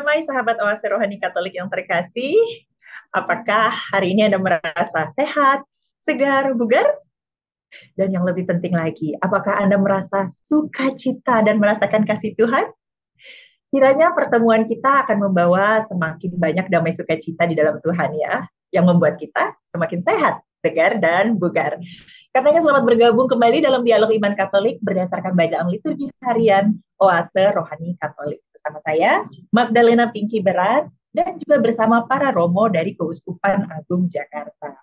damai sahabat Oase Rohani Katolik yang terkasih. Apakah hari ini Anda merasa sehat, segar, bugar? Dan yang lebih penting lagi, apakah Anda merasa sukacita dan merasakan kasih Tuhan? Kiranya pertemuan kita akan membawa semakin banyak damai sukacita di dalam Tuhan ya, yang membuat kita semakin sehat, segar, dan bugar. Karenanya selamat bergabung kembali dalam Dialog Iman Katolik berdasarkan bacaan liturgi harian Oase Rohani Katolik. Bersama saya, Magdalena Pinky Berat, dan juga bersama para romo dari Keuskupan Agung Jakarta.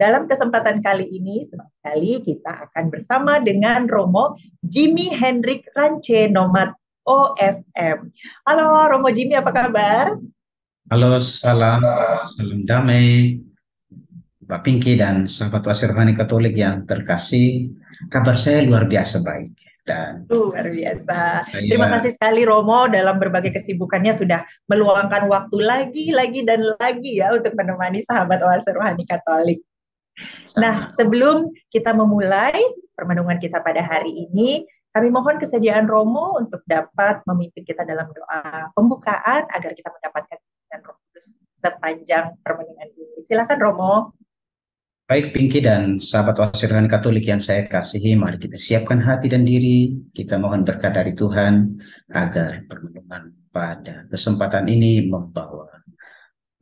Dalam kesempatan kali ini, senang sekali kita akan bersama dengan Romo Jimmy Hendrik Rance Nomad OFM. Halo Romo Jimmy, apa kabar? Halo, salam damai, Pak Pinky dan sahabat Wasir Rohani Katolik yang terkasih. Kabar saya luar biasa baik dan Luar biasa. Terima saya kasih sekali Romo dalam berbagai kesibukannya sudah meluangkan waktu lagi dan lagi ya untuk menemani sahabat Oase Rohani Katolik. Nah, sama. sebelum kita memulai permenungan kita pada hari ini, kami mohon kesediaan Romo untuk dapat memimpin kita dalam doa pembukaan agar kita mendapatkan dan Roh Kudus sepanjang permenungan ini. Silakan Romo. Baik Pinky dan sahabat Wasir Rohani Katolik yang saya kasihi, mari kita siapkan hati dan diri. Kita mohon berkat dari Tuhan agar permenungan pada kesempatan ini membawa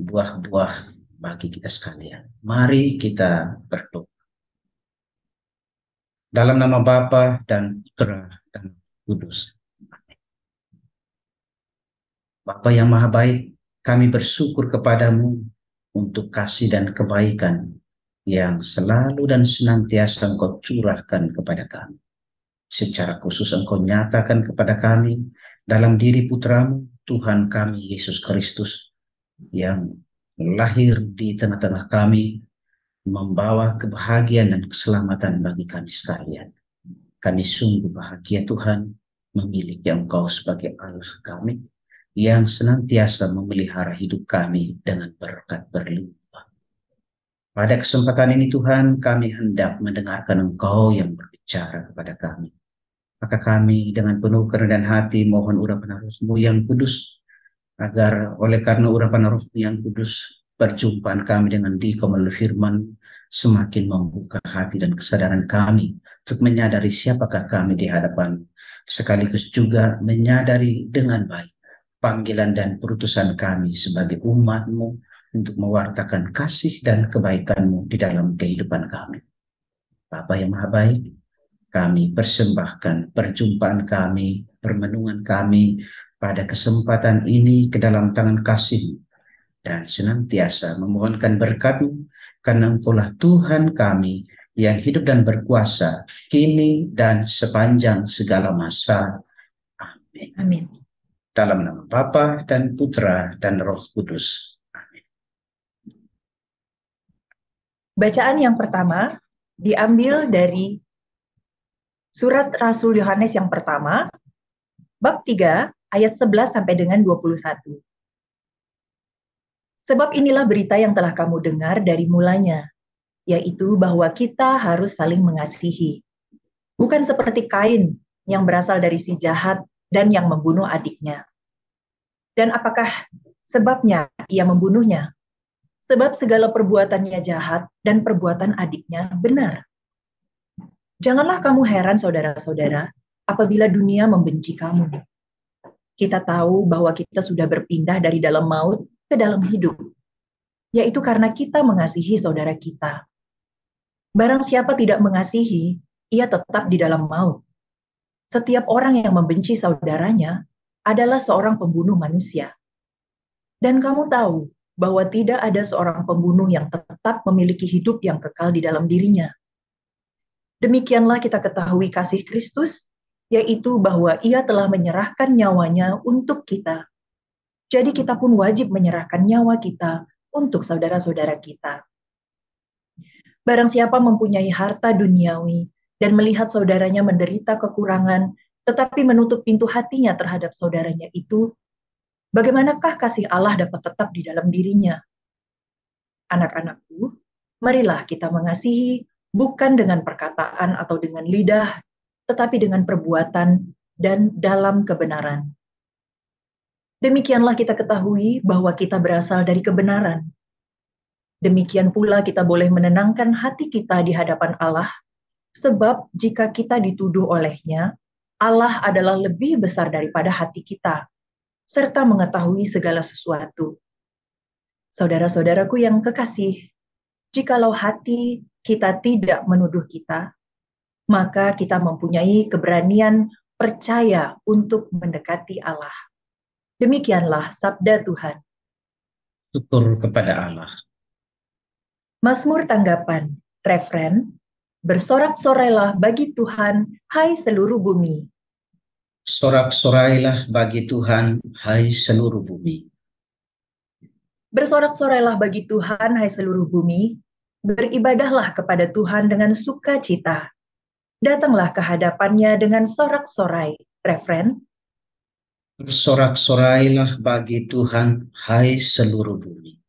buah-buah bagi kita sekalian. Mari kita berdoa. Dalam nama Bapa dan Putra dan Kudus. Bapa yang Maha Baik, kami bersyukur kepadamu untuk kasih dan kebaikan yang selalu dan senantiasa Engkau curahkan kepada kami. Secara khusus Engkau nyatakan kepada kami dalam diri Putramu, Tuhan kami Yesus Kristus, yang lahir di tengah-tengah kami, membawa kebahagiaan dan keselamatan bagi kami sekalian. Kami sungguh bahagia Tuhan memiliki Engkau sebagai Allah kami, yang senantiasa memelihara hidup kami dengan berkat berlimpah. Pada kesempatan ini Tuhan, kami hendak mendengarkan Engkau yang berbicara kepada kami. Maka kami dengan penuh kerendahan hati mohon urapan Roh-Mu yang kudus, agar oleh karena urapan Roh-Mu yang kudus, perjumpaan kami dengan Dikau melalui firman semakin membuka hati dan kesadaran kami untuk menyadari siapakah kami di hadapan, sekaligus juga menyadari dengan baik panggilan dan perutusan kami sebagai umat-Mu untuk mewartakan kasih dan kebaikan-Mu di dalam kehidupan kami. Bapa yang Maha Baik, kami persembahkan perjumpaan kami, permenungan kami pada kesempatan ini ke dalam tangan kasih dan senantiasa memohonkan berkat-Mu, karena Engkaulah Tuhan kami yang hidup dan berkuasa kini dan sepanjang segala masa. Amin. Amin. Dalam nama Bapa dan Putra dan Roh Kudus. Amin. Bacaan yang pertama diambil dari Surat Rasul Yohanes yang pertama, bab 3, ayat 11 sampai dengan 21. Sebab inilah berita yang telah kamu dengar dari mulanya, yaitu bahwa kita harus saling mengasihi. Bukan seperti Kain yang berasal dari si jahat dan yang membunuh adiknya. Dan apakah sebabnya ia membunuhnya? Sebab segala perbuatannya jahat dan perbuatan adiknya benar. Janganlah kamu heran, saudara-saudara, apabila dunia membenci kamu. Kita tahu bahwa kita sudah berpindah dari dalam maut ke dalam hidup, yaitu karena kita mengasihi saudara kita. Barang siapa tidak mengasihi, ia tetap di dalam maut. Setiap orang yang membenci saudaranya adalah seorang pembunuh manusia. Dan kamu tahu bahwa tidak ada seorang pembunuh yang tetap memiliki hidup yang kekal di dalam dirinya. Demikianlah kita ketahui kasih Kristus, yaitu bahwa ia telah menyerahkan nyawanya untuk kita. Jadi kita pun wajib menyerahkan nyawa kita untuk saudara-saudara kita. Barang siapa mempunyai harta duniawi dan melihat saudaranya menderita kekurangan, tetapi menutup pintu hatinya terhadap saudaranya itu, bagaimanakah kasih Allah dapat tetap di dalam dirinya? Anak-anakku, marilah kita mengasihi bukan dengan perkataan atau dengan lidah, tetapi dengan perbuatan dan dalam kebenaran. Demikianlah kita ketahui bahwa kita berasal dari kebenaran. Demikian pula kita boleh menenangkan hati kita di hadapan Allah, sebab jika kita dituduh olehnya, Allah adalah lebih besar daripada hati kita, serta mengetahui segala sesuatu. Saudara-saudaraku yang kekasih, jikalau hati kita tidak menuduh kita, maka kita mempunyai keberanian percaya untuk mendekati Allah. Demikianlah sabda Tuhan. Syukur kepada Allah. Mazmur tanggapan, refren, bersorak-sorailah bagi Tuhan, hai seluruh bumi. Sorak-sorailah bagi Tuhan, hai seluruh bumi. Bersorak-sorailah bagi Tuhan, hai seluruh bumi. Beribadahlah kepada Tuhan dengan sukacita. Datanglah ke hadapannya dengan sorak-sorai. Refren, Bersorak-sorailah bagi Tuhan, hai seluruh bumi.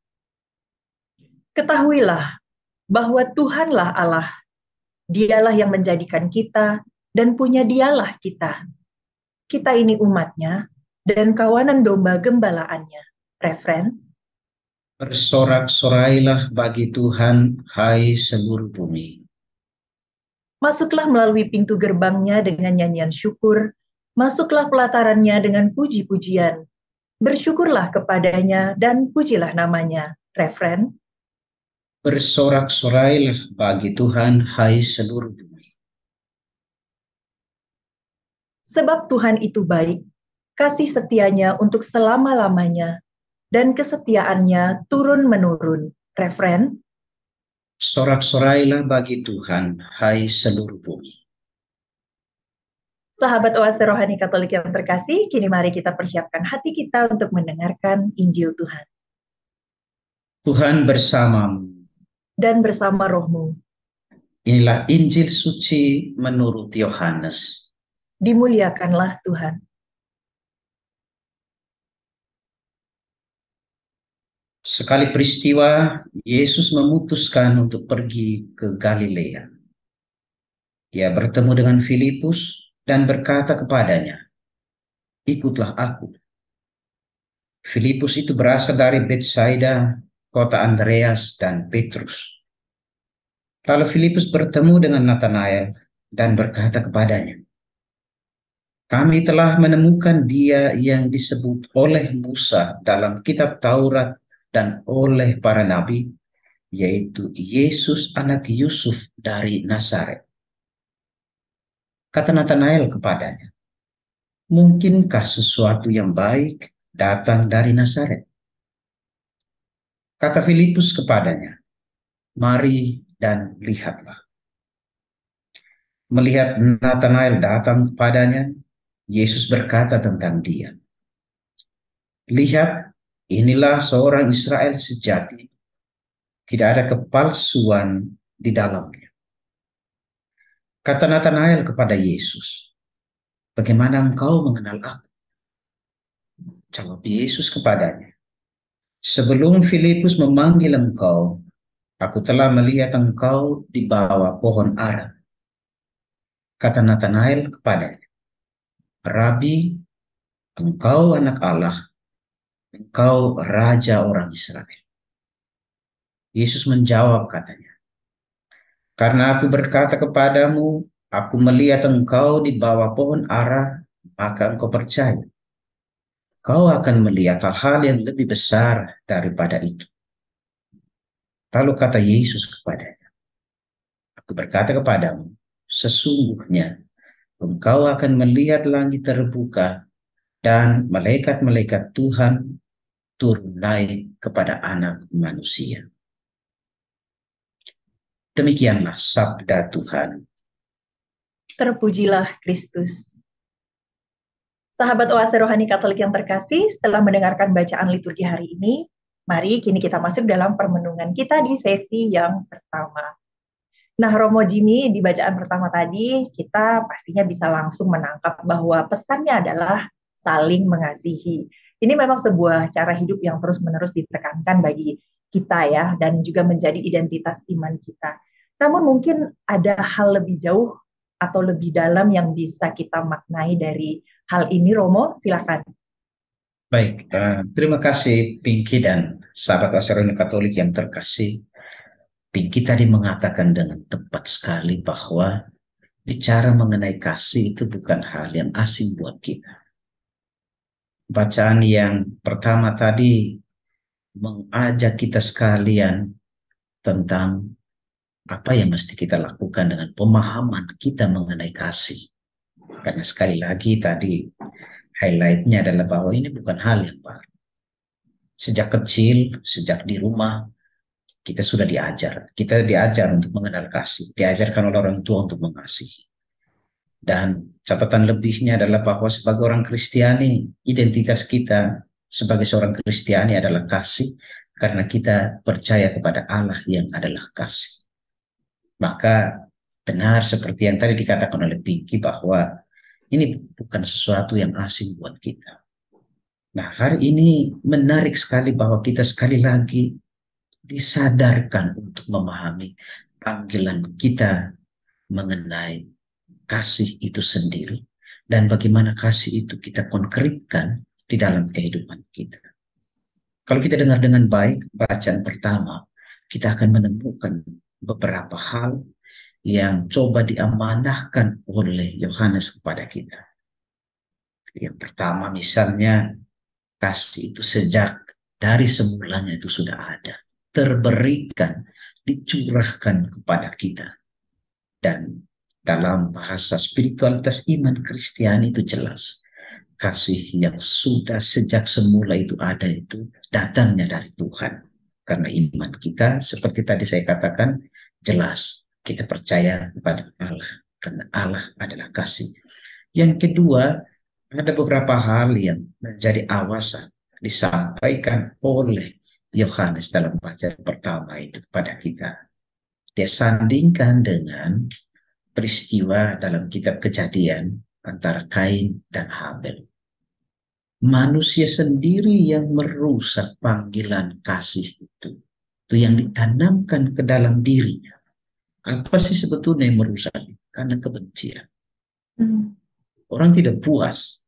ketahuilah bahwa Tuhanlah Allah. Dialah yang menjadikan kita dan punya dialah kita. Kita ini umatnya dan kawanan domba gembalaannya. Refren, Bersorak-sorailah bagi Tuhan, hai seluruh bumi. masuklah melalui pintu gerbangnya dengan nyanyian syukur, masuklah pelatarannya dengan puji-pujian. Bersyukurlah kepadanya dan pujilah namanya. Refren, Bersorak-sorailah bagi Tuhan, hai seluruh bumi. sebab Tuhan itu baik, kasih setianya untuk selama-lamanya, dan kesetiaannya turun-menurun. Refren, Sorak-sorailah bagi Tuhan, hai seluruh bumi. sahabat Oase Rohani Katolik yang terkasih, kini mari kita persiapkan hati kita untuk mendengarkan Injil Tuhan. Tuhan bersamamu. Dan bersama rohmu, Inilah Injil suci menurut Yohanes. dimuliakanlah Tuhan. Sekali peristiwa, Yesus memutuskan untuk pergi ke Galilea. Ia bertemu dengan Filipus dan berkata kepadanya, "Ikutlah aku." Filipus itu berasal dari Betsaida, kota Andreas dan Petrus. Lalu Filipus bertemu dengan Natanael dan berkata kepadanya, "Kami telah menemukan dia yang disebut oleh Musa dalam kitab Taurat dan oleh para nabi, yaitu Yesus anak Yusuf dari Nazaret." Kata Natanael kepadanya, "Mungkinkah sesuatu yang baik datang dari Nazaret?" Kata Filipus kepadanya, "Mari dan lihatlah." Melihat Natanael datang kepadanya, Yesus berkata tentang dia, "Lihat, inilah seorang Israel sejati, tidak ada kepalsuan di dalamnya." Kata Natanael kepada Yesus, "Bagaimana engkau mengenal aku?" Jawab Yesus kepadanya, "Sebelum Filipus memanggil engkau, aku telah melihat engkau di bawah pohon ara." Kata Natanael kepadanya, "Rabi, engkau anak Allah, engkau raja orang Israel." Yesus menjawab katanya, "Karena aku berkata kepadamu, aku melihat engkau di bawah pohon ara, maka engkau percaya. Kau akan melihat hal-hal yang lebih besar daripada itu." Lalu kata Yesus kepadanya, "Aku berkata kepadamu, sesungguhnya engkau akan melihat langit terbuka dan malaikat-malaikat Tuhan turun naik kepada Anak Manusia." Demikianlah sabda Tuhan. Terpujilah Kristus. Sahabat Oase Rohani Katolik yang terkasih, setelah mendengarkan bacaan liturgi hari ini, mari kini kita masuk dalam permenungan kita di sesi yang pertama. Nah, Romo Jimmy, di bacaan pertama tadi, kita pastinya bisa langsung menangkap bahwa pesannya adalah saling mengasihi. Ini memang sebuah cara hidup yang terus-menerus ditekankan bagi kita ya, dan juga menjadi identitas iman kita. Namun mungkin ada hal lebih jauh atau lebih dalam yang bisa kita maknai dari hal ini, Romo, silakan. Baik, terima kasih Pinky dan sahabat Australian Katolik yang terkasih. Pinky tadi mengatakan dengan tepat sekali bahwa bicara mengenai kasih itu bukan hal yang asing buat kita. Bacaan yang pertama tadi mengajak kita sekalian tentang apa yang mesti kita lakukan dengan pemahaman kita mengenai kasih. Karena sekali lagi tadi highlightnya adalah bahwa ini bukan hal yang baru. Sejak kecil, sejak di rumah, kita sudah diajar. Kita diajar untuk mengenal kasih. Diajarkan oleh orang tua untuk mengasihi. Dan catatan lebihnya adalah bahwa sebagai orang Kristiani, identitas kita sebagai seorang Kristiani adalah kasih. Karena kita percaya kepada Allah yang adalah kasih. Maka benar seperti yang tadi dikatakan oleh Pinky bahwa ini bukan sesuatu yang asing buat kita. Nah, hari ini menarik sekali bahwa kita sekali lagi disadarkan untuk memahami panggilan kita mengenai kasih itu sendiri dan bagaimana kasih itu kita konkretkan di dalam kehidupan kita. Kalau kita dengar dengan baik bacaan pertama, kita akan menemukan beberapa hal yang coba diamanahkan oleh Yohanes kepada kita. Yang pertama misalnya, kasih itu sejak dari semulanya itu sudah ada, terberikan, dicurahkan kepada kita. Dan dalam bahasa spiritualitas iman Kristiani itu jelas, kasih yang sudah sejak semula itu ada itu datangnya dari Tuhan. Karena iman kita, seperti tadi saya katakan, jelas kita percaya kepada Allah. Karena Allah adalah kasih. Yang kedua, ada beberapa hal yang menjadi awasan disampaikan oleh Yohanes dalam bacaan pertama itu kepada kita. Dia sandingkan dengan peristiwa dalam kitab Kejadian antara Kain dan Habel. Manusia sendiri yang merusak panggilan kasih itu. Itu yang ditanamkan ke dalam dirinya. Apa sih sebetulnya yang merusak? Karena kebencian. Orang tidak puas.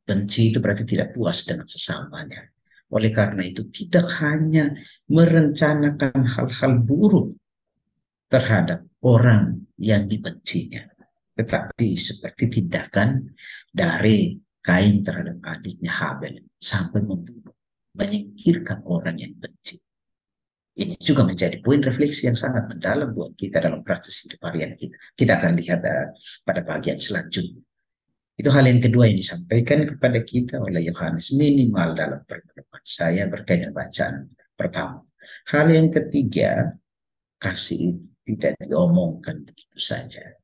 Benci itu berarti tidak puas dengan sesamanya. Oleh karena itu tidak hanya merencanakan hal-hal buruk terhadap orang yang dibencinya, tetapi seperti tindakan dari Kain terhadap adiknya Habel sampai membunuh, menyingkirkan orang yang benci. Ini juga menjadi poin refleksi yang sangat mendalam buat kita dalam praktis hidup harian kita. Kita akan lihat pada bagian selanjutnya. Itu hal yang kedua yang disampaikan kepada kita oleh Yohanes minimal dalam pertemuan saya berkaitan bacaan pertama. Hal yang ketiga, kasih tidak diomongkan begitu saja.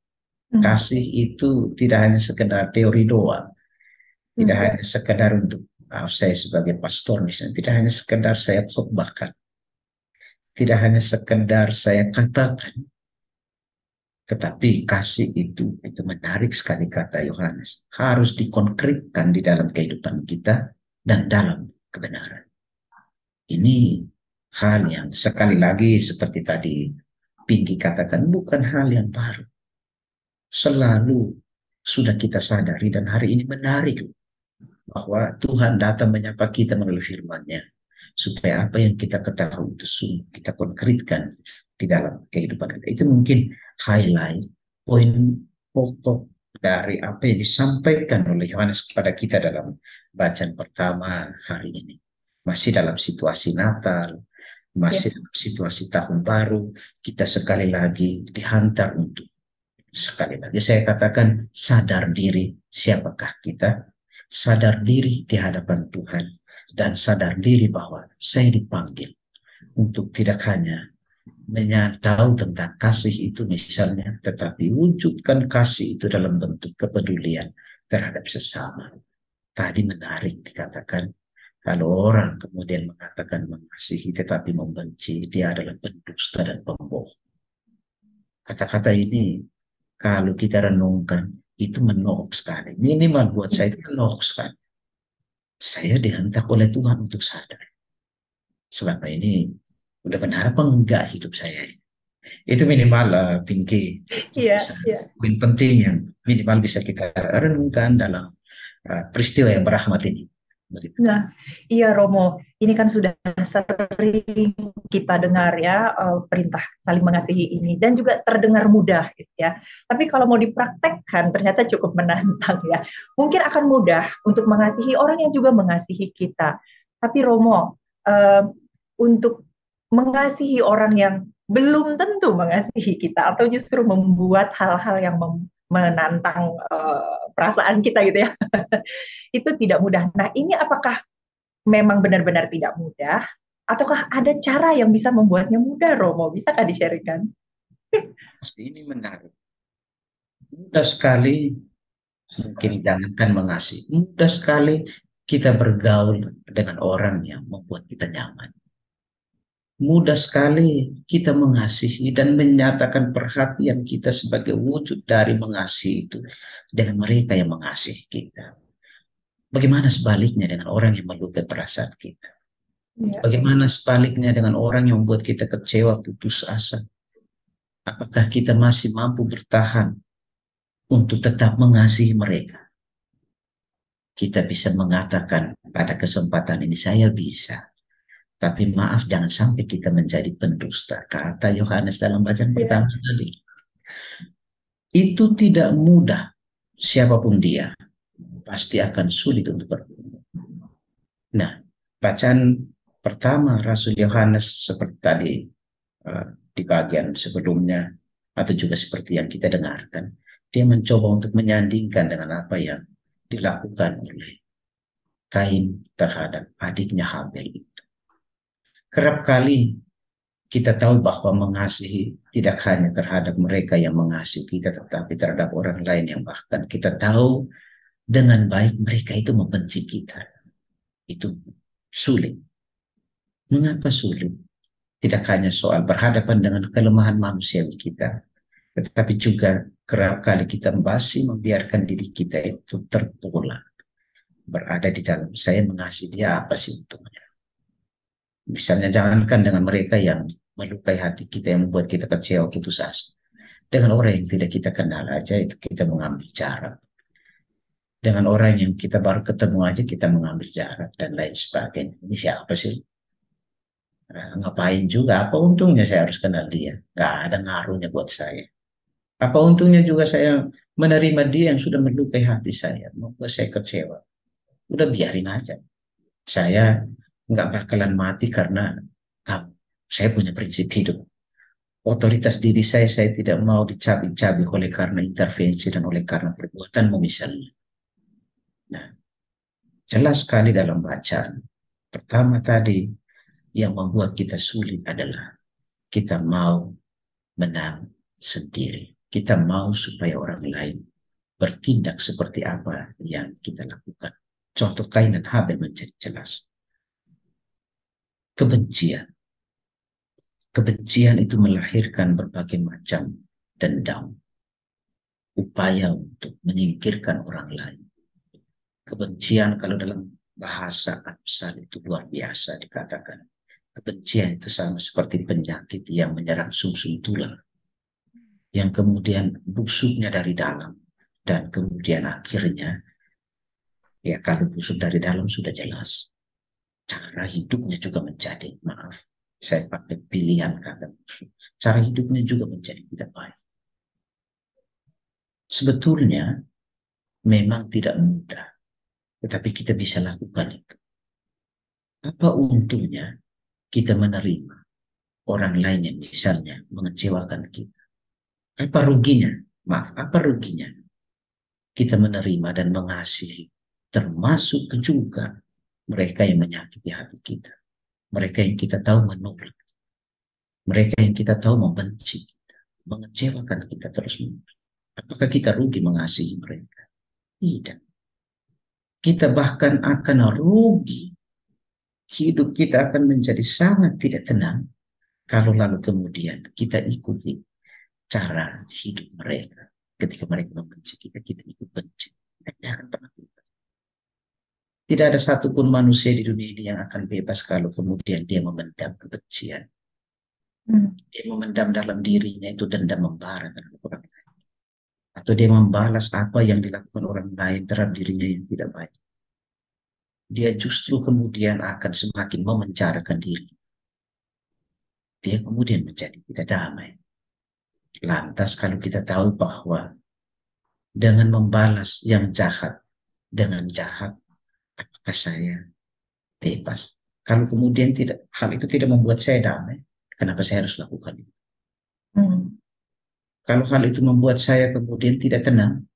Kasih itu tidak hanya sekedar teori doang. Tidak hanya sekedar untuk saya sebagai pastor misalnya, tidak hanya sekedar saya khotbahkan. Tidak hanya sekedar saya katakan. Tetapi kasih itu menarik sekali kata Yohanes. Harus dikonkretkan di dalam kehidupan kita dan dalam kebenaran. Ini hal yang sekali lagi seperti tadi Pinky katakan bukan hal yang baru. Selalu sudah kita sadari dan hari ini menarik bahwa Tuhan datang menyapa kita melalui firman-Nya supaya apa yang kita ketahui itu sungguh kita konkretkan di dalam kehidupan kita. Itu mungkin highlight poin pokok dari apa yang disampaikan oleh Yohanes kepada kita dalam bacaan pertama hari ini. Masih dalam situasi Natal, masih dalam situasi tahun baru, kita sekali lagi dihantar untuk sekali lagi saya katakan sadar diri siapakah kita, sadar diri di hadapan Tuhan, dan sadar diri bahwa saya dipanggil untuk tidak hanya tahu tentang kasih itu misalnya, tetapi wujudkan kasih itu dalam bentuk kepedulian terhadap sesama. Tadi menarik dikatakan, kalau orang kemudian mengatakan mengasihi tetapi membenci, dia adalah pendusta dan pembohong. Kata-kata ini kalau kita renungkan, itu menolak sekali. Minimal buat saya itu menolak sekali. Saya dihentak oleh Tuhan untuk sadar. Selama ini, udah benar apa enggak hidup saya? Itu minimal, Pinky. Poin penting yang minimal bisa kita renungkan dalam peristiwa yang berahmat ini. Begitu. Nah, iya Romo, ini kan sudah sering kita dengar ya perintah saling mengasihi ini dan juga terdengar mudah gitu ya. Tapi kalau mau dipraktekkan ternyata cukup menantang ya. Mungkin akan mudah untuk mengasihi orang yang juga mengasihi kita. Tapi Romo, untuk mengasihi orang yang belum tentu mengasihi kita atau justru membuat hal-hal yang menantang perasaan kita gitu ya, itu tidak mudah. Nah, ini apakah memang benar-benar tidak mudah, ataukah ada cara yang bisa membuatnya mudah, Romo? Bisakah di-sharingkan? Ini menarik. Mudah sekali, mungkin jangankan mengasihi, mudah sekali kita bergaul dengan orang yang membuat kita nyaman. Mudah sekali kita mengasihi dan menyatakan perhatian kita sebagai wujud dari mengasihi itu dengan mereka yang mengasihi kita. Bagaimana sebaliknya dengan orang yang melukai perasaan kita? Ya, Bagaimana sebaliknya dengan orang yang membuat kita kecewa, putus asa? Apakah kita masih mampu bertahan untuk tetap mengasihi mereka? Kita bisa mengatakan pada kesempatan ini, saya bisa. Tapi maaf, jangan sampai kita menjadi pendusta. Kata Yohanes dalam bacaan ya, pertama tadi. Itu tidak mudah. Siapapun dia, pasti akan sulit untuk bertemu. Nah, bacaan pertama Rasul Yohanes seperti tadi di bagian sebelumnya, atau juga seperti yang kita dengarkan, dia mencoba untuk menyandingkan dengan apa yang dilakukan oleh Kain terhadap adiknya Habel. Kerap kali kita tahu bahwa mengasihi tidak hanya terhadap mereka yang mengasihi kita, tetapi terhadap orang lain yang bahkan kita tahu dengan baik mereka itu membenci kita. Itu sulit. Mengapa sulit? Tidak hanya soal berhadapan dengan kelemahan manusia kita, tetapi juga kerap kali kita masih membiarkan diri kita itu terpola. Berada di dalam, saya mengasihi dia, apa sih untungnya? Misalnya jangankan dengan mereka yang melukai hati kita, yang membuat kita kecewa, putus asa. Dengan orang yang tidak kita kenal aja itu kita mengambil jarak. Dengan orang yang kita baru ketemu aja kita mengambil jarak dan lain sebagainya. Ini siapa sih? Ngapain juga? Apa untungnya saya harus kenal dia? Gak ada ngaruhnya buat saya. Apa untungnya juga saya menerima dia yang sudah melukai hati saya, membuat saya kecewa. Udah biarin aja. Saya nggak bakalan mati karena kamu. Saya punya prinsip hidup. Otoritas diri saya tidak mau dicabik-cabik oleh karena intervensi dan oleh karena perbuatanmu misalnya. Nah, jelas sekali dalam bacaan. Pertama tadi, yang membuat kita sulit adalah kita mau menang sendiri. Kita mau supaya orang lain bertindak seperti apa yang kita lakukan. Contoh Kain dan Habel menjadi jelas. Kebencian. Kebencian itu melahirkan berbagai macam dendam. Upaya untuk menyingkirkan orang lain. Kebencian kalau dalam bahasa Amsal itu luar biasa dikatakan. Kebencian itu sama seperti penyakit yang menyerang sumsum tulang. Yang kemudian busuknya dari dalam. Dan kemudian akhirnya, ya kalau busuk dari dalam sudah jelas. Cara hidupnya juga menjadi, maaf, saya pakai pilihan kata busuk. Cara hidupnya juga menjadi tidak baik. Sebetulnya memang tidak mudah. Tetapi kita bisa lakukan itu. Apa untungnya kita menerima orang lain yang misalnya mengecewakan kita? Apa ruginya? Maaf, apa ruginya kita menerima dan mengasihi, termasuk juga mereka yang menyakiti hati kita, mereka yang kita tahu menolak, mereka yang kita tahu membenci kita, mengecewakan kita terus-menerus. Apakah kita rugi mengasihi mereka? Tidak. Kita bahkan akan rugi. Hidup kita akan menjadi sangat tidak tenang kalau lalu kemudian kita ikuti cara hidup mereka. Ketika mereka membenci kita, kita ikut benci. Tidak akan pernah bebas. Tidak ada satupun manusia di dunia ini yang akan bebas kalau kemudian dia memendam kebencian. hmm, Dia memendam dalam dirinya itu dendam membara terhadap orang lain. Atau dia membalas apa yang dilakukan orang lain terhadap dirinya yang tidak baik. dia justru kemudian akan semakin memenjarakan diri. Dia kemudian menjadi tidak damai. Lantas kalau kita tahu bahwa dengan membalas yang jahat dengan jahat, apakah saya bebas? Kalau kemudian tidak, hal itu tidak membuat saya damai, kenapa saya harus lakukan itu? Hmm. Kalau hal itu membuat saya kemudian tidak tenang,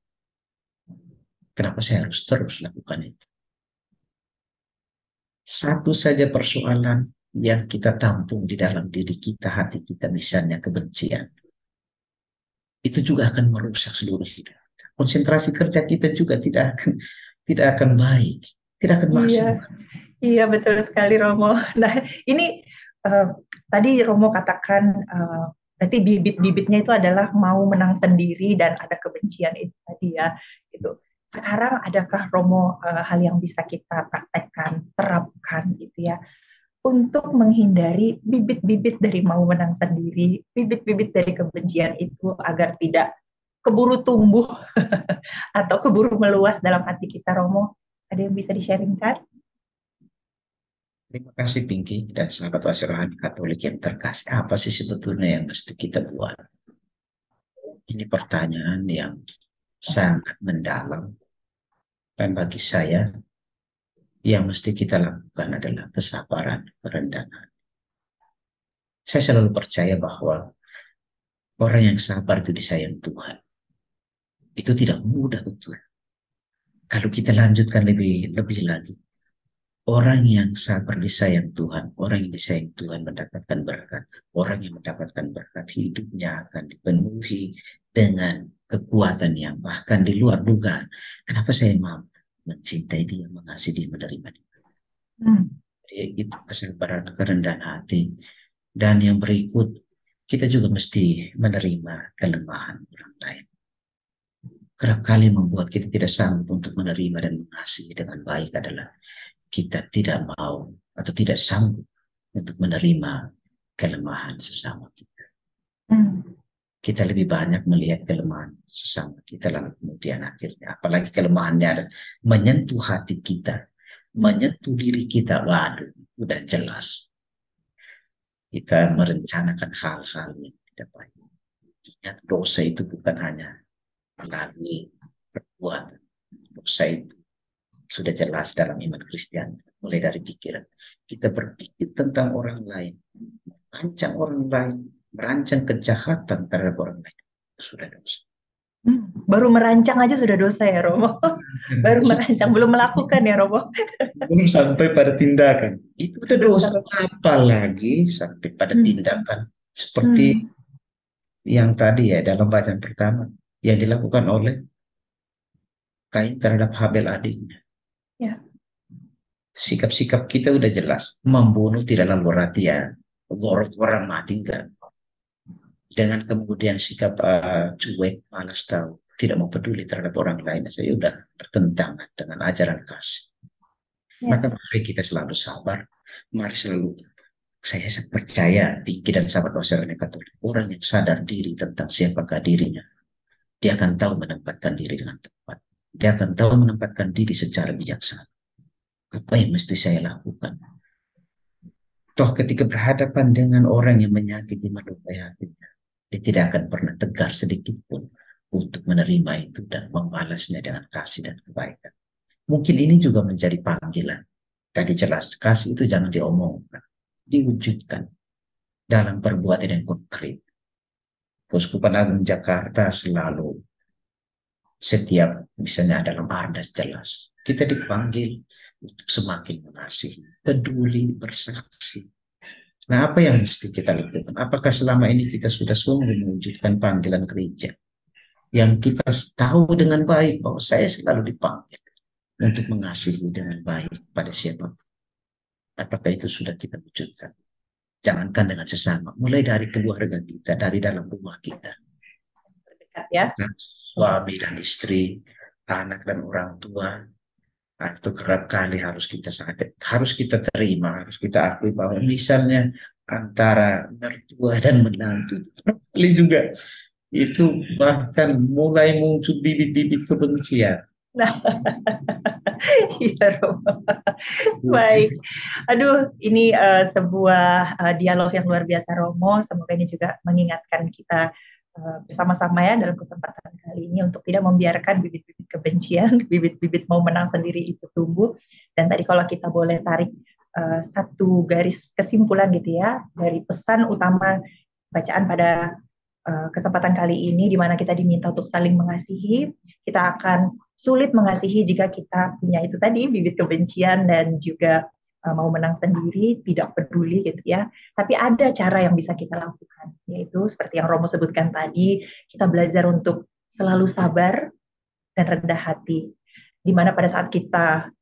kenapa saya harus terus lakukan itu? Satu saja persoalan yang kita tampung di dalam diri kita, hati kita, misalnya kebencian, itu juga akan merusak seluruh hidup. Konsentrasi kerja kita juga tidak akan baik, tidak akan Iya, maksimal. iya betul sekali Romo. Nah, ini eh, tadi Romo katakan berarti bibit-bibitnya itu adalah mau menang sendiri dan ada kebencian itu tadi ya. Itu. Sekarang adakah Romo hal yang bisa kita praktekkan, terapkan gitu ya, untuk menghindari bibit-bibit dari mau menang sendiri, bibit-bibit dari kebencian itu agar tidak keburu tumbuh atau keburu meluas dalam hati kita, Romo? Ada yang bisa di-sharingkan? Terima kasih Pinky dan sahabat Wasirahani Katolik yang terkasih. Apa sih sebetulnya yang mesti kita buat? Ini pertanyaan yang sangat mendalam dan bagi saya yang mesti kita lakukan adalah kesabaran, kerendahan. Saya selalu percaya bahwa orang yang sabar itu disayang Tuhan. Itu tidak mudah betul. Kalau kita lanjutkan lebih lebih lagi, orang yang sabar disayang Tuhan, orang yang disayang Tuhan mendapatkan berkat. Orang yang mendapatkan berkat hidupnya akan dipenuhi dengan kekuatan yang bahkan di luar dugaan. Kenapa saya mampu mencintai dia, mengasihi dia, menerima dia? Hmm. Jadi itu kesabaran, kerendahan hati. Dan yang berikut, kita juga mesti menerima kelemahan orang lain. Kerap kali membuat kita tidak sanggup untuk menerima dan mengasihi dengan baik adalah kita tidak mau atau tidak sanggup untuk menerima kelemahan sesama kita. Hmm. Kita lebih banyak melihat kelemahan sesama kita lalu kemudian akhirnya, apalagi kelemahannya ada menyentuh hati kita, menyentuh diri kita, waduh, udah jelas kita merencanakan hal-hal yang tidak baik. Ingat, dosa itu bukan hanya melalui perbuatan. Dosa itu sudah jelas dalam iman Kristen, mulai dari pikiran. Kita berpikir tentang orang lain, merancang orang lain, merancang kejahatan terhadap orang lain. Itu sudah dosa. Hmm. Baru merancang aja sudah dosa ya, Romo. Baru merancang, belum melakukan ya, Romo. Belum sampai pada tindakan. Itu udah Belum dosa, sampai. apalagi sampai pada Hmm. tindakan. Seperti Hmm. yang tadi ya dalam bacaan pertama, yang dilakukan oleh Kain terhadap Habel adiknya. Ya. Sikap-sikap kita udah jelas. Membunuh tidak lalu berarti ya gorok orang mati enggak. Dengan kemudian sikap cuek, malas tahu, tidak mau peduli terhadap orang lain. Saya udah bertentangan dengan ajaran kasih. Ya. Maka mari kita selalu sabar. Mari selalu saya percaya Pinky dan sahabat Australia Katolik. Orang yang sadar diri tentang siapakah dirinya. Dia akan tahu menempatkan diri dengan tepat. Dia akan tahu menempatkan diri secara bijaksana. Apa yang mesti saya lakukan? Toh ketika berhadapan dengan orang yang menyakiti melukai hatinya, dia tidak akan pernah tegar sedikit pun untuk menerima itu dan membalasnya dengan kasih dan kebaikan. Mungkin ini juga menjadi panggilan. Tadi jelas, kasih itu jangan diomongkan, diwujudkan dalam perbuatan yang konkret. Keuskupan Agung Jakarta selalu setiap misalnya dalam ardas jelas. Kita dipanggil untuk semakin mengasihi, peduli, bersaksi. Nah, apa yang mesti kita lakukan? Apakah selama ini kita sudah sungguh mewujudkan panggilan gereja? Yang kita tahu dengan baik bahwa saya selalu dipanggil untuk mengasihi dengan baik pada siapa. Apakah itu sudah kita wujudkan? Jangankan dengan sesama, mulai dari keluarga kita, dari dalam rumah kita. Dekat ya. Nah, suami dan istri, anak dan orang tua, itu kerap kali harus kita sadar, harus kita terima, harus kita akui bahwa misalnya antara mertua dan menantu kali juga itu bahkan mulai muncul bibit-bibit kebencian. Nah, Iya, Romo. Baik. Aduh, ini sebuah dialog yang luar biasa, Romo. Semoga ini juga mengingatkan kita bersama-sama ya dalam kesempatan kali ini untuk tidak membiarkan bibit-bibit kebencian, bibit-bibit mau menang sendiri itu tumbuh. Dan tadi kalau kita boleh tarik satu garis kesimpulan gitu ya dari pesan utama bacaan pada kesempatan kali ini di mana kita diminta untuk saling mengasihi, kita akan sulit mengasihi jika kita punya itu tadi bibit kebencian dan juga mau menang sendiri, tidak peduli gitu ya. Tapi ada cara yang bisa kita lakukan, yaitu seperti yang Romo sebutkan tadi, kita belajar untuk selalu sabar dan rendah hati. Di mana pada saat kita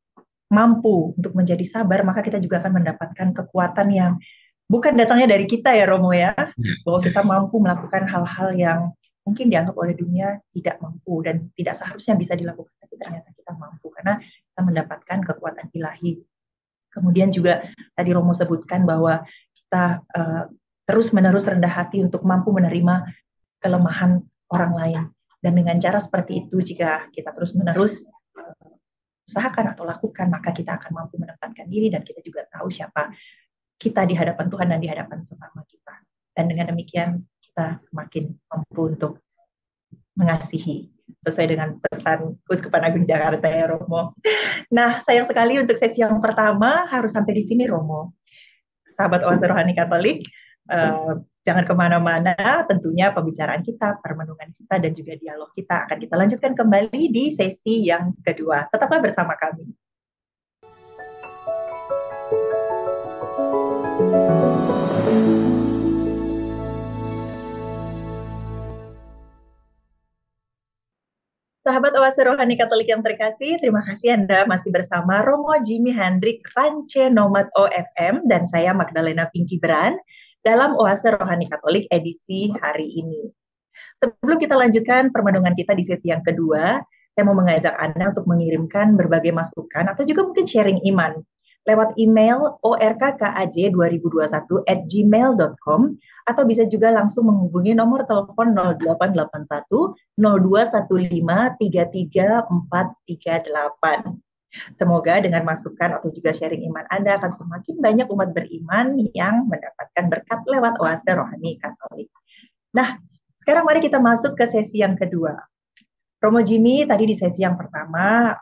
mampu untuk menjadi sabar, maka kita juga akan mendapatkan kekuatan yang bukan datangnya dari kita ya Romo ya, bahwa kita mampu melakukan hal-hal yang mungkin dianggap oleh dunia tidak mampu dan tidak seharusnya bisa dilakukan, tapi ternyata kita mampu karena kita mendapatkan kekuatan ilahi. Kemudian juga tadi Romo sebutkan bahwa kita terus-menerus rendah hati untuk mampu menerima kelemahan orang lain. Dan dengan cara seperti itu, jika kita terus-menerus usahakan atau lakukan, maka kita akan mampu menempatkan diri dan kita juga tahu siapa kita di hadapan Tuhan dan di hadapan sesama kita. Dan dengan demikian kita semakin mampu untuk mengasihi sesuai dengan pesan Keuskupan Agung Jakarta ya Romo. Nah, sayang sekali untuk sesi yang pertama harus sampai di sini Romo. Sahabat Oase Rohani Katolik, jangan kemana-mana, tentunya pembicaraan kita, permenungan kita, dan juga dialog kita akan kita lanjutkan kembali di sesi yang kedua. Tetaplah bersama kami. Sahabat Oase Rohani Katolik yang terkasih, terima kasih Anda masih bersama Romo Jimmy Hendrik Rance Nomad OFM dan saya Magdalena Pinky Bran dalam Oase Rohani Katolik edisi hari ini. Sebelum kita lanjutkan permenungan kita di sesi yang kedua, saya mau mengajak Anda untuk mengirimkan berbagai masukan atau juga mungkin sharing iman lewat email orkkaj2021@gmail.com atau bisa juga langsung menghubungi nomor telepon 0881 0215 33438. Semoga dengan masukan atau juga sharing iman Anda akan semakin banyak umat beriman yang mendapatkan berkat lewat Oase Rohani Katolik. Nah, sekarang mari kita masuk ke sesi yang kedua. Romo Jimmy, tadi di sesi yang pertama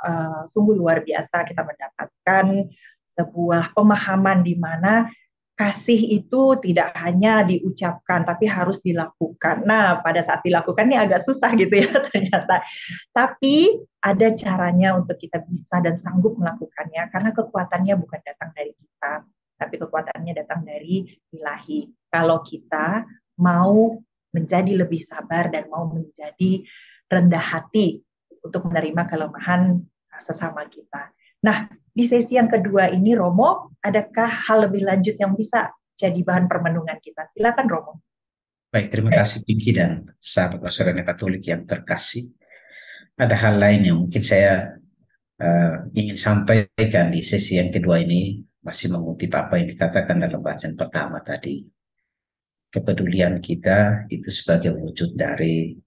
sungguh luar biasa kita mendapatkan sebuah pemahaman di mana kasih itu tidak hanya diucapkan, tapi harus dilakukan. Nah, pada saat dilakukan ini agak susah gitu ya ternyata. Tapi ada caranya untuk kita bisa dan sanggup melakukannya, karena kekuatannya bukan datang dari kita, tapi kekuatannya datang dari Ilahi. Kalau kita mau menjadi lebih sabar dan mau menjadi rendah hati untuk menerima kelemahan sesama kita. Nah, di sesi yang kedua ini, Romo, adakah hal lebih lanjut yang bisa jadi bahan permenungan kita? Silakan, Romo. Baik, terima kasih Pinky dan sahabat Oase Katolik yang terkasih. Ada hal lain yang mungkin saya ingin sampaikan di sesi yang kedua ini, masih mengutip apa yang dikatakan dalam bacaan pertama tadi. Kepedulian kita itu sebagai wujud dari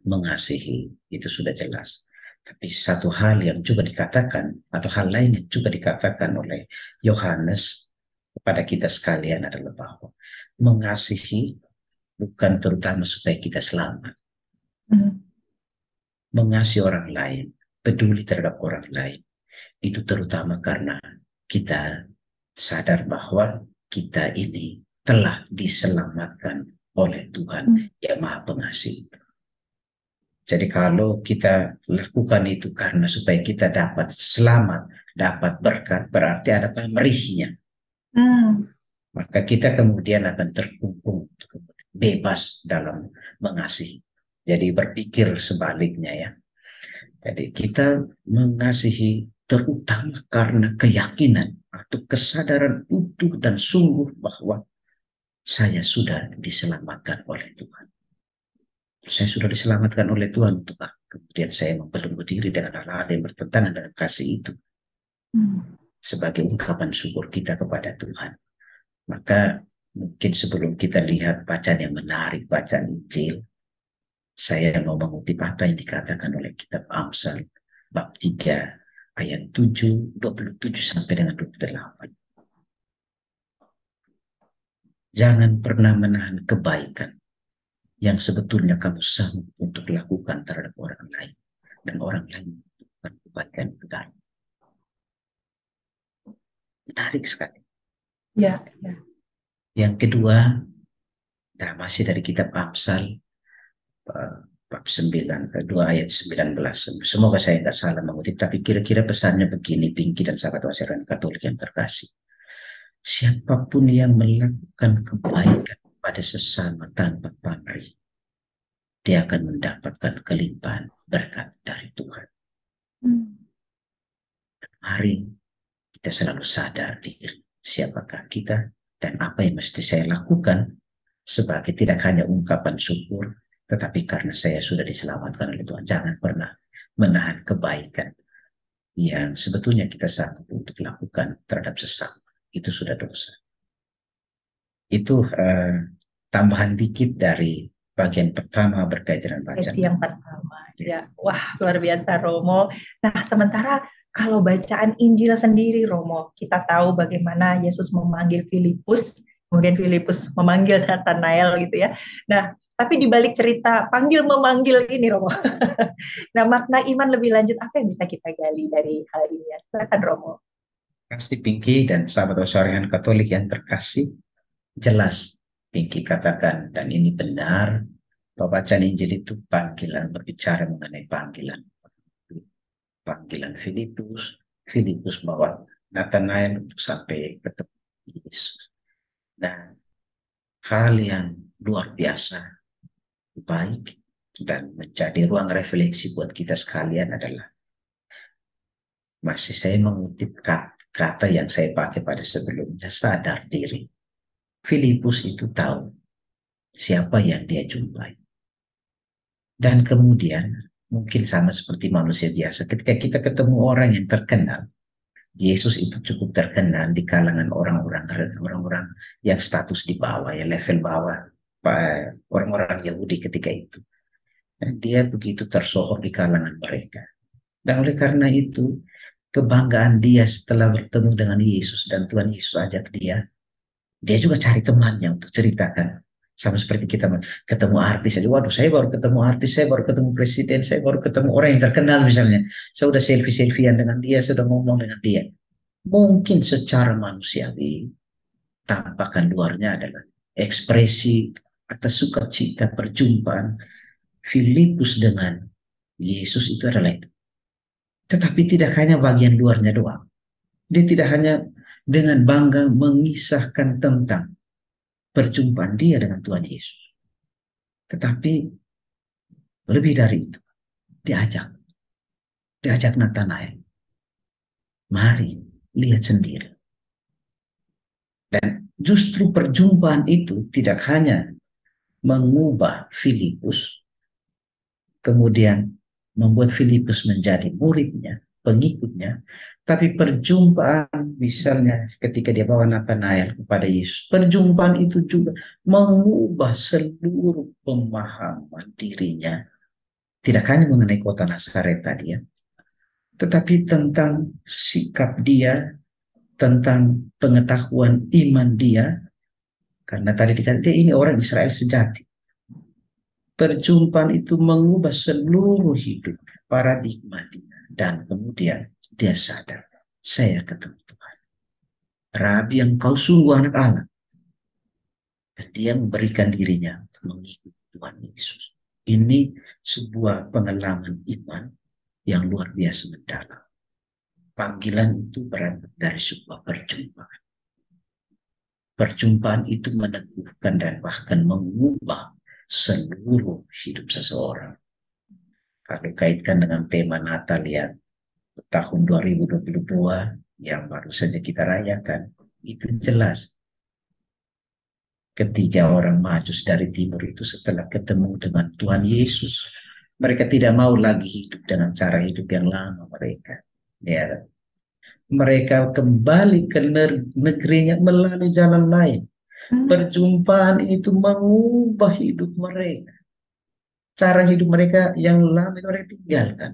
mengasihi, itu sudah jelas. Tapi satu hal yang juga dikatakan, atau hal lain yang juga dikatakan oleh Yohanes kepada kita sekalian adalah bahwa mengasihi bukan terutama supaya kita selamat. Mengasihi orang lain, peduli terhadap orang lain, itu terutama karena kita sadar bahwa kita ini telah diselamatkan oleh Tuhan yang Maha Pengasih. Jadi kalau kita lakukan itu karena supaya kita dapat selamat, dapat berkat, berarti ada pamrihnya. Maka kita kemudian akan terkungkung, bebas dalam mengasihi. Jadi berpikir sebaliknya ya. Jadi kita mengasihi terutama karena keyakinan atau kesadaran utuh dan sungguh bahwa saya sudah diselamatkan oleh Tuhan. Saya sudah diselamatkan oleh Tuhan, kemudian saya membelenggu diri dengan hal-hal yang bertentangan dengan kasih itu sebagai ungkapan syukur kita kepada Tuhan. Maka mungkin sebelum kita lihat bacaan yang menarik, bacaan Injil, saya mau mengutip apa yang dikatakan oleh kitab Amsal bab 3 ayat 7, 27 sampai dengan 28. Jangan pernah menahan kebaikan yang sebetulnya kamu sanggup untuk lakukan terhadap orang lain, dan orang lain melakukan kebaikan kepada. Menarik sekali. Ya, ya. Yang kedua, nah masih dari kitab Amsal, bab 9, 2 ayat 19. Semoga saya nggak salah mengutip, tapi kira-kira pesannya begini, Pinky dan sahabat masyarakat Katolik yang terkasih. Siapapun yang melakukan kebaikan pada sesama tanpa pamrih, dia akan mendapatkan kelimpahan berkat dari Tuhan. Mari kita selalu sadar diri siapakah kita dan apa yang mesti saya lakukan sebagai tidak hanya ungkapan syukur, tetapi karena saya sudah diselamatkan oleh Tuhan. Jangan pernah menahan kebaikan yang sebetulnya kita sanggup untuk lakukan terhadap sesama. Itu sudah dosa. Itu tambahan dikit dari bagian pertama berkaitan dengan bacaan. Sesi yang pertama. Ya, wah luar biasa Romo. Nah, sementara kalau bacaan Injil sendiri Romo, kita tahu bagaimana Yesus memanggil Filipus, kemudian Filipus memanggil Nathanael gitu ya. Nah, tapi di balik cerita panggil memanggil ini Romo. Nah, makna iman lebih lanjut apa yang bisa kita gali dari hal ini ya? Silakan Romo. Kasih Pinky dan sahabat masyarakat Katolik yang terkasih, jelas Pinky katakan dan ini benar, bahwa bacaan Injil itu panggilan, berbicara mengenai panggilan Filipus bawa Nathanael untuk sampai ketemu Yesus. Nah, hal yang luar biasa baik dan menjadi ruang refleksi buat kita sekalian adalah, masih saya mengutip kata yang saya pakai pada sebelumnya, sadar diri. Filipus itu tahu siapa yang dia jumpai. Dan kemudian mungkin sama seperti manusia biasa, ketika kita ketemu orang yang terkenal, Yesus itu cukup terkenal di kalangan orang-orang yang status di bawah, ya level bawah, orang-orang Yahudi ketika itu. Dan dia begitu tersohor di kalangan mereka. Dan oleh karena itu, kebanggaan dia setelah bertemu dengan Yesus dan Tuhan Yesus ajak dia juga cari temannya untuk ceritakan. Sama seperti kita ketemu artis aja, waduh saya baru ketemu artis, saya baru ketemu presiden, saya baru ketemu orang yang terkenal misalnya. Saya udah selfie-selfiean dengan dia, saya udah ngomong dengan dia. Mungkin secara manusiawi, tampakan luarnya adalah ekspresi atas sukacita perjumpaan Filipus dengan Yesus itu adalah itu. Tetapi tidak hanya bagian luarnya doang. Dia tidak hanya dengan bangga mengisahkan tentang perjumpaan dia dengan Tuhan Yesus. Tetapi lebih dari itu, diajak Nathanael. Mari lihat sendiri. Dan justru perjumpaan itu tidak hanya mengubah Filipus, kemudian membuat Filipus menjadi muridnya, pengikutnya, tapi perjumpaan misalnya ketika dia bawa Nathanael kepada Yesus, perjumpaan itu juga mengubah seluruh pemahaman dirinya, tidak hanya mengenai kota Nazaret tadi ya, tetapi tentang sikap dia, tentang pengetahuan iman dia, karena tadi dikatakan dia ini orang Israel sejati. Perjumpaan itu mengubah seluruh hidup, paradigma dia. Dan kemudian dia sadar, saya ketemu Tuhan. Rabi, yang kau sungguh anak Allah. Dan dia memberikan dirinya untuk mengikuti Tuhan Yesus. Ini sebuah pengalaman iman yang luar biasa mendalam. Panggilan itu berangkat dari sebuah perjumpaan. Perjumpaan itu meneguhkan dan bahkan mengubah seluruh hidup seseorang. Kalau kaitkan dengan tema Natal yang tahun 2022 yang baru saja kita rayakan, itu jelas. Ketiga orang Majus dari timur itu setelah ketemu dengan Tuhan Yesus, mereka tidak mau lagi hidup dengan cara hidup yang lama mereka. Ya, mereka kembali ke negerinya melalui jalan lain. Perjumpaan itu mengubah hidup mereka. Cara hidup mereka yang lama itu mereka tinggalkan.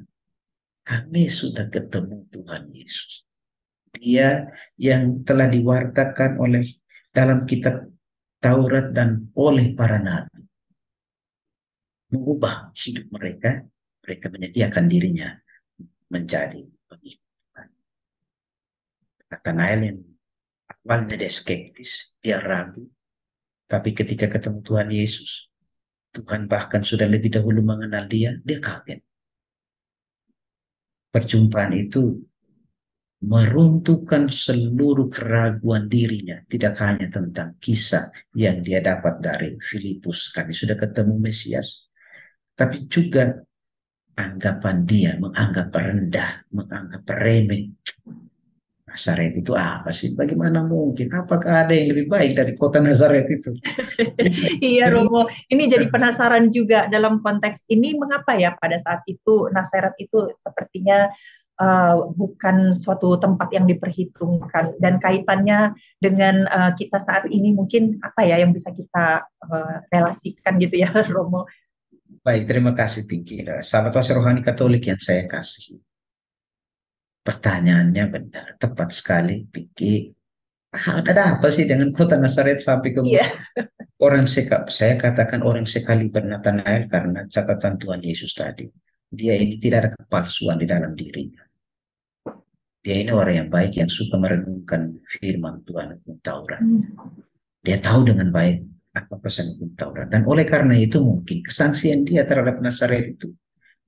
Kami sudah ketemu Tuhan Yesus. Dia yang telah diwartakan oleh dalam kitab Taurat dan oleh para nabi. Mengubah hidup mereka, mereka menyediakan dirinya menjadi pengikut Tuhan. Nathanael yang awalnya dia skeptis, dia ragu, tapi ketika ketemu Tuhan Yesus, Tuhan bahkan sudah lebih dahulu mengenal dia, dia kaget. Perjumpaan itu meruntuhkan seluruh keraguan dirinya, tidak hanya tentang kisah yang dia dapat dari Filipus, kami sudah ketemu Mesias, tapi juga anggapan dia, menganggap rendah, menganggap remeh. Nazaret itu apa sih? Bagaimana mungkin? Apakah ada yang lebih baik dari kota Nazaret itu? Iya Romo, ini jadi penasaran juga dalam konteks ini mengapa ya pada saat itu Nazaret itu sepertinya bukan suatu tempat yang diperhitungkan dan kaitannya dengan kita saat ini mungkin apa ya yang bisa kita relasikan gitu ya Romo. Baik, terima kasih Pinky. Sahabat Wasi Rohani Katolik yang saya kasih. Pertanyaannya benar, tepat sekali Pinky. Ada apa sih dengan kota Nazaret sampai kemudian Iya. orang saya katakan orang sekali Nathanael karena catatan Tuhan Yesus tadi. Dia ini tidak ada kepalsuan di dalam dirinya. Dia ini orang yang baik yang suka merenungkan firman Tuhan hukum Taurat. Dia tahu dengan baik apa pesan hukum Taurat. Dan oleh karena itu mungkin kesaksian dia terhadap Nazaret itu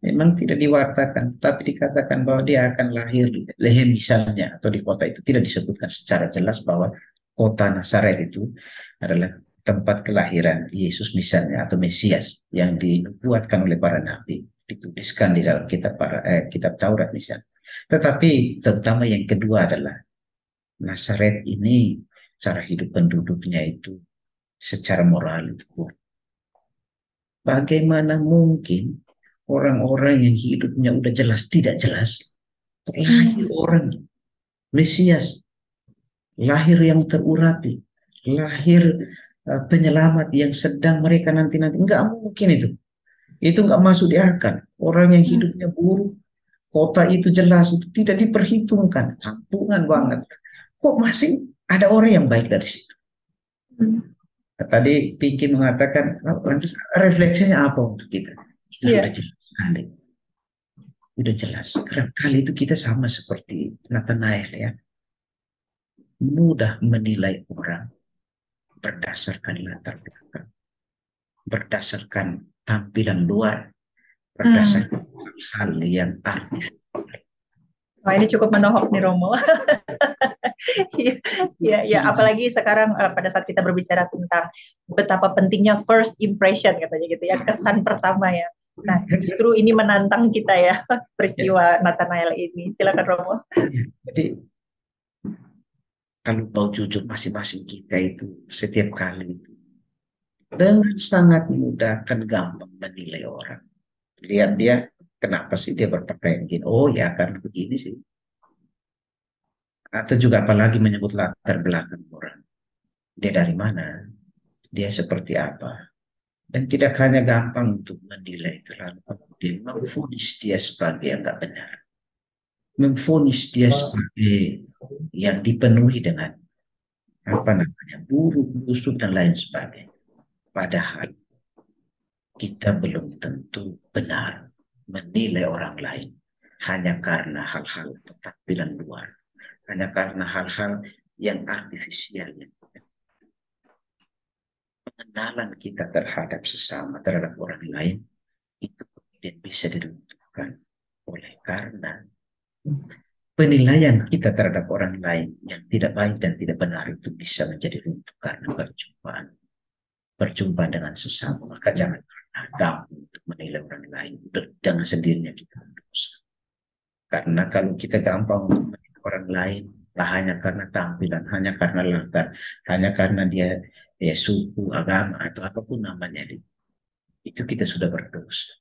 memang tidak diwartakan, tapi dikatakan bahwa dia akan lahir di Lehem misalnya, atau di kota itu tidak disebutkan secara jelas bahwa kota Nazaret itu adalah tempat kelahiran Yesus misalnya, atau Mesias yang dinubuatkan oleh para nabi, dituliskan di dalam kitab Taurat misalnya. Tetapi terutama yang kedua adalah Nazaret ini cara hidup penduduknya itu secara moral itu buruk. Bagaimana mungkin orang-orang yang hidupnya udah jelas tidak jelas, lahir orang Mesias, lahir yang terurapi, lahir penyelamat yang sedang mereka nanti-nanti. Enggak mungkin itu enggak masuk di akal. Orang yang hidupnya buruk, kota itu jelas, itu tidak diperhitungkan, kampungan banget. Kok masih ada orang yang baik dari situ? Tadi Pinky mengatakan, lantas refleksinya apa untuk kita? Itu sudah jelas sekali. Sudah jelas. Karena kali itu kita sama seperti Nathanael ya. Mudah menilai orang berdasarkan latar belakang, berdasarkan tampilan luar, berdasarkan hal yang artif. Wah, ini cukup menohok nih Romo. Ya, apalagi sekarang pada saat kita berbicara tentang betapa pentingnya first impression katanya gitu ya, kesan pertama ya. Nah, justru ini menantang kita ya, peristiwa Nathanael ini. Silakan Romo. Jadi kalau mau jujur masing-masing kita itu setiap kali itu dengan sangat mudah kan gampang menilai orang. Lihat dia, kenapa sih dia berpakaian gini? Oh ya karena begini sih. Atau juga apalagi menyebut latar belakang orang. Dia dari mana? Dia seperti apa? Dan tidak hanya gampang untuk menilai itu, lalu kemudian memvonis dia sebagai yang tidak benar. Memvonis dia sebagai yang dipenuhi dengan buruk, busuk, dan lain sebagainya. Padahal kita belum tentu benar menilai orang lain hanya karena hal-hal tampilan luar, hanya karena hal-hal yang artifisial. Pengenalan kita terhadap sesama, terhadap orang lain, itu kemudian bisa diruntuhkan oleh karena penilaian kita terhadap orang lain yang tidak baik dan tidak benar itu bisa menjadi runtuh karena perjumpaan dengan sesama. Maka jangan pernah gampang untuk menilai orang lain dengan sendirinya kita berdosa. Karena kalau kita gampang untuk menilai orang lain hanya karena tampilan, hanya karena latar, hanya karena dia suku, agama atau apapun namanya, itu kita sudah berdosa.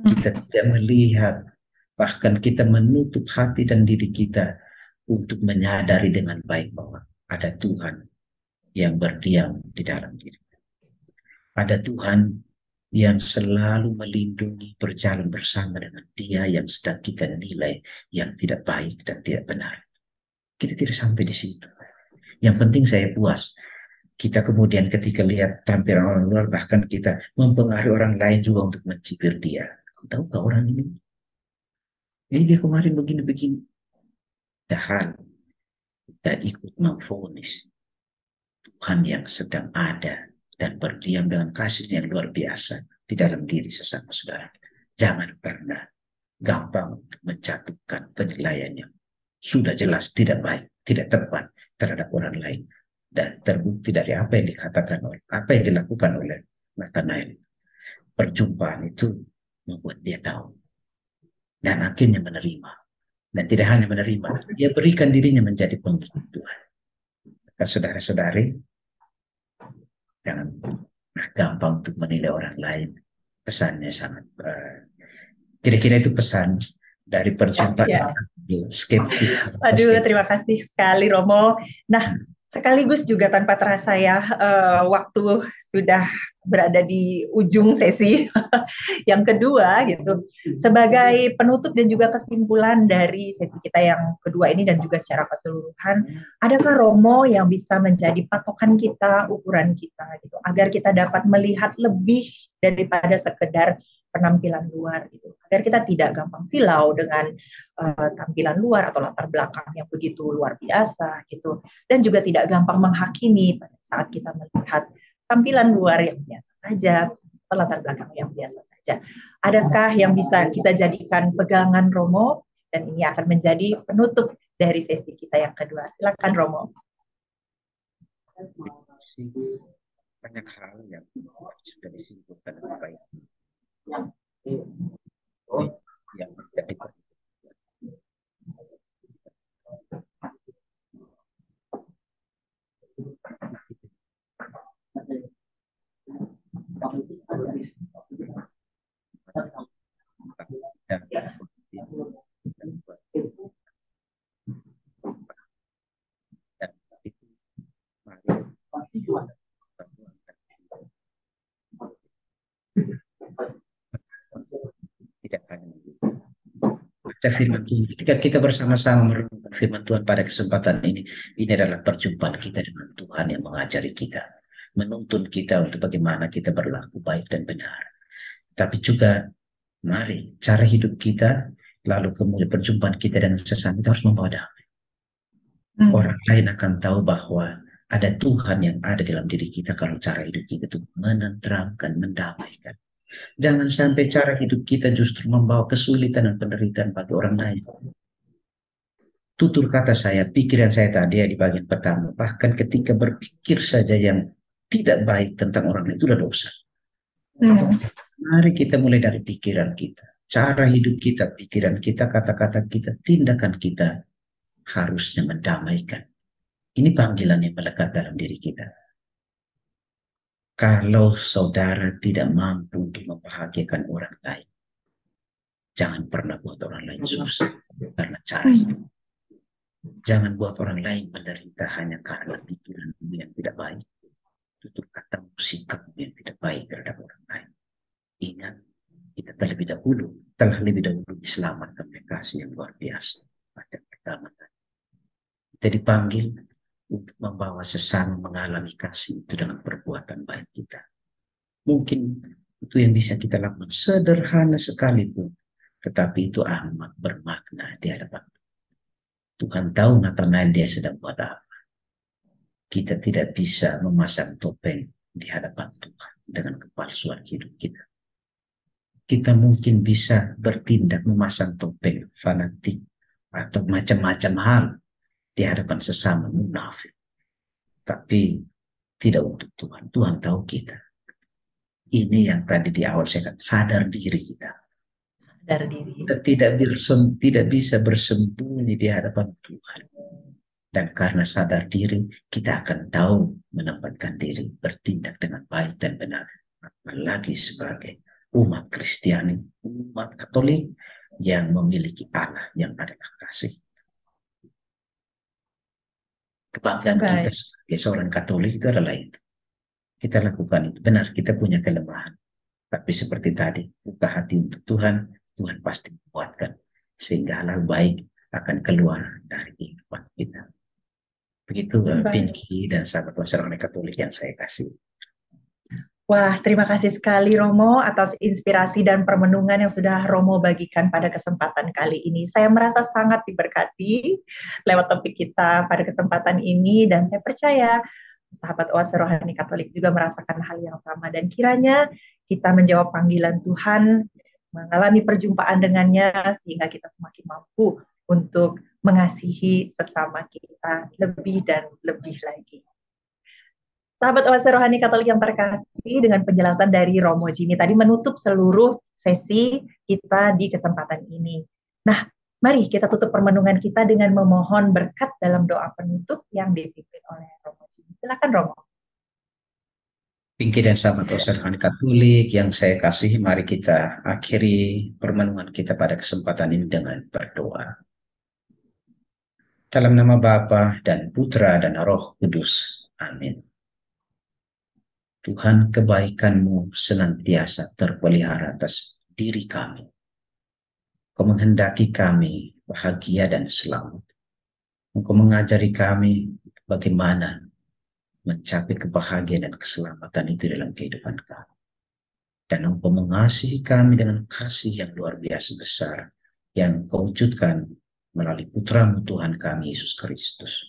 Kita tidak melihat, bahkan kita menutup hati dan diri kita untuk menyadari dengan baik bahwa ada Tuhan yang berdiam di dalam diri. Ada Tuhan yang selalu melindungi, berjalan bersama dengan dia yang sedang kita nilai yang tidak baik dan tidak benar. Kita tidak sampai di situ. Yang penting saya puas. Kita kemudian ketika lihat tampilan orang luar, bahkan kita mempengaruhi orang lain juga untuk mencibir dia. Tahukah orang ini? Ini dia kemarin begini-begini. Padahal kita ikut memvonis Tuhan yang sedang ada dan berdiam dengan kasih yang luar biasa di dalam diri sesama saudara. Jangan pernah gampang untuk menjatuhkan penilaian yang sudah jelas tidak baik, tidak tepat terhadap orang lain. Dan terbukti dari apa yang dikatakan oleh, apa yang dilakukan oleh Nathanael. Perjumpaan itu membuat dia tahu. Dan akhirnya menerima. Dan tidak hanya menerima, dia berikan dirinya menjadi pengikut Tuhan. Saudara-saudari, jangan gampang untuk menilai orang lain. Pesannya sangat kira-kira itu pesan dari perjumpaan Ya. skeptis. Aduh, terima kasih sekali Romo. Nah, sekaligus juga tanpa terasa ya, waktu sudah berada di ujung sesi yang kedua gitu. Sebagai penutup dan juga kesimpulan dari sesi kita yang kedua ini dan juga secara keseluruhan, adakah Romo yang bisa menjadi patokan kita, ukuran kita gitu, agar kita dapat melihat lebih daripada sekedar penampilan luar gitu, agar kita tidak gampang silau dengan tampilan luar atau latar belakang yang begitu luar biasa gitu, dan juga tidak gampang menghakimi pada saat kita melihat tampilan luar yang biasa saja atau latar belakang yang biasa saja. Adakah yang bisa kita jadikan pegangan Romo, dan ini akan menjadi penutup dari sesi kita yang kedua. Silakan Romo. Banyak hal yang sudah disimpulkan dengan baik. Yang menjadi tidak hanya firman Tuhan. Ketika kita bersama-sama merenungkan firman Tuhan pada kesempatan ini adalah perjumpaan kita dengan Tuhan yang mengajari kita, menuntun kita untuk bagaimana kita berlaku baik dan benar. Tapi juga mari cara hidup kita, lalu kemudian perjumpaan kita dengan sesama kita harus membawa damai. Orang lain akan tahu bahwa ada Tuhan yang ada dalam diri kita kalau cara hidup kita itu menenteramkan, mendamaikan. Jangan sampai cara hidup kita justru membawa kesulitan dan penderitaan bagi orang lain. Tutur kata saya, pikiran saya tadi di bagian pertama, bahkan ketika berpikir saja yang tidak baik tentang orang lain, itu sudah dosa. Mari kita mulai dari pikiran kita. Cara hidup kita, pikiran kita, kata-kata kita, tindakan kita harusnya mendamaikan. Ini panggilan yang melekat dalam diri kita. Kalau saudara tidak mampu untuk membahagiakan orang lain, jangan pernah buat orang lain susah karena cara hidup. Jangan buat orang lain menderita hanya karena pikiranmu yang tidak baik, tutur katamu, sikapmu yang tidak baik terhadap orang lain. Ingat, kita telah lebih dahulu diselamatkan oleh kasih yang luar biasa pada pertama kali. Kita dipanggil untuk membawa sesama mengalami kasih itu dengan perbuatan baik kita. Mungkin itu yang bisa kita lakukan, sederhana sekalipun, tetapi itu amat bermakna di hadapan Tuhan. Tahu Nathanael dia sedang buat apa. Kita tidak bisa memasang topeng di hadapan Tuhan dengan kepalsuan hidup kita. Kita mungkin bisa bertindak memasang topeng fanatik atau macam-macam hal di hadapan sesama munafik. Tapi tidak untuk Tuhan. Tuhan tahu kita. Ini yang tadi di awal saya katakan, sadar diri kita. Sadar diri. Kita tidak bisa bersembunyi di hadapan Tuhan. Dan karena sadar diri, kita akan tahu menempatkan diri, bertindak dengan baik dan benar. Apalagi sebagai umat Kristiani, umat Katolik yang memiliki Allah yang adalah kasih. Kebanggaan kita sebagai seorang Katolik itu adalah itu. Kita lakukan itu. Benar, kita punya kelemahan. Tapi seperti tadi, buka hati untuk Tuhan, Tuhan pasti membuatkan. Sehingga hal baik akan keluar dari kehidupan kita. Begitu Baik. Pinky dan sahabat masyarakat Katolik yang saya kasih. Wah, terima kasih sekali Romo atas inspirasi dan permenungan yang sudah Romo bagikan pada kesempatan kali ini. Saya merasa sangat diberkati lewat topik kita pada kesempatan ini, dan saya percaya sahabat Oase Rohani Katolik juga merasakan hal yang sama, dan kiranya kita menjawab panggilan Tuhan, mengalami perjumpaan dengannya sehingga kita semakin mampu untuk mengasihi sesama kita lebih dan lebih lagi. Sahabat Oase Rohani Katolik yang terkasih, dengan penjelasan dari Romo Jimmy tadi menutup seluruh sesi kita di kesempatan ini. Nah, mari kita tutup permenungan kita dengan memohon berkat dalam doa penutup yang dipimpin oleh Romo Jimmy. Silakan Romo. Pinky dan sahabat Rohani Katolik yang saya kasih, mari kita akhiri permenungan kita pada kesempatan ini dengan berdoa. Dalam nama Bapa dan Putra dan Roh Kudus. Amin. Tuhan, kebaikan-Mu senantiasa terpelihara atas diri kami. Kau menghendaki kami bahagia dan selamat. Engkau mengajari kami bagaimana mencapai kebahagiaan dan keselamatan itu dalam kehidupan kami. Dan Engkau mengasihi kami dengan kasih yang luar biasa besar yang Engkau wujudkan melalui Putra-Mu Tuhan kami, Yesus Kristus.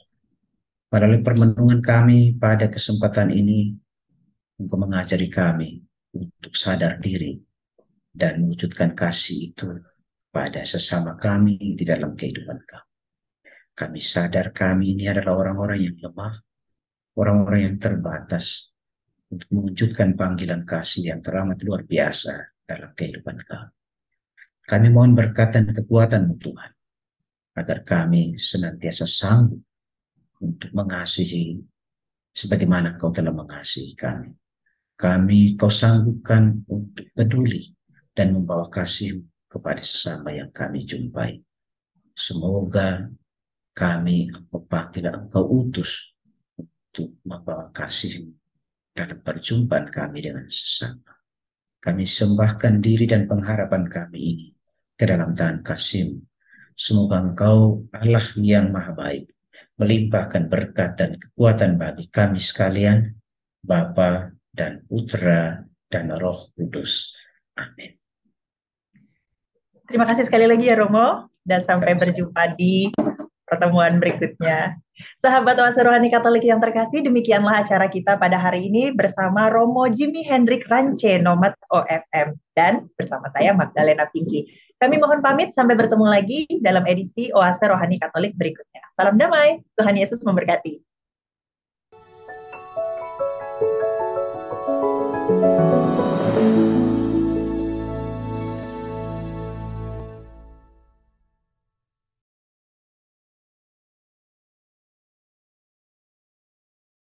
Melalui permenungan kami pada kesempatan ini, Engkau mengajari kami untuk sadar diri dan mewujudkan kasih itu pada sesama kami di dalam kehidupan kami. Kami sadar kami ini adalah orang-orang yang lemah, orang-orang yang terbatas untuk mewujudkan panggilan kasih yang teramat luar biasa dalam kehidupan kami. Kami mohon berkat dan kekuatan-Mu Tuhan, agar kami senantiasa sanggup untuk mengasihi sebagaimana Kau telah mengasihi kami. Kami Kau sanggupkan untuk peduli dan membawa kasih kepada sesama yang kami jumpai. Semoga kami Engkau panggil, Engkau utus untuk membawa kasih dalam perjumpaan kami dengan sesama. Kami sembahkan diri dan pengharapan kami ini ke dalam tangan kasih-Mu. Semoga Engkau Allah yang Maha Baik melimpahkan berkat dan kekuatan bagi kami sekalian, Bapa dan Putra dan Roh Kudus. Amin. Terima kasih sekali lagi ya Romo, dan sampai berjumpa di pertemuan berikutnya. Sahabat Oase Rohani Katolik yang terkasih, demikianlah acara kita pada hari ini bersama Romo Jimmy Hendrik Rance, Nomad OFM, dan bersama saya Magdalena Pinky. Kami mohon pamit, sampai bertemu lagi dalam edisi Oase Rohani Katolik berikutnya. Salam damai, Tuhan Yesus memberkati.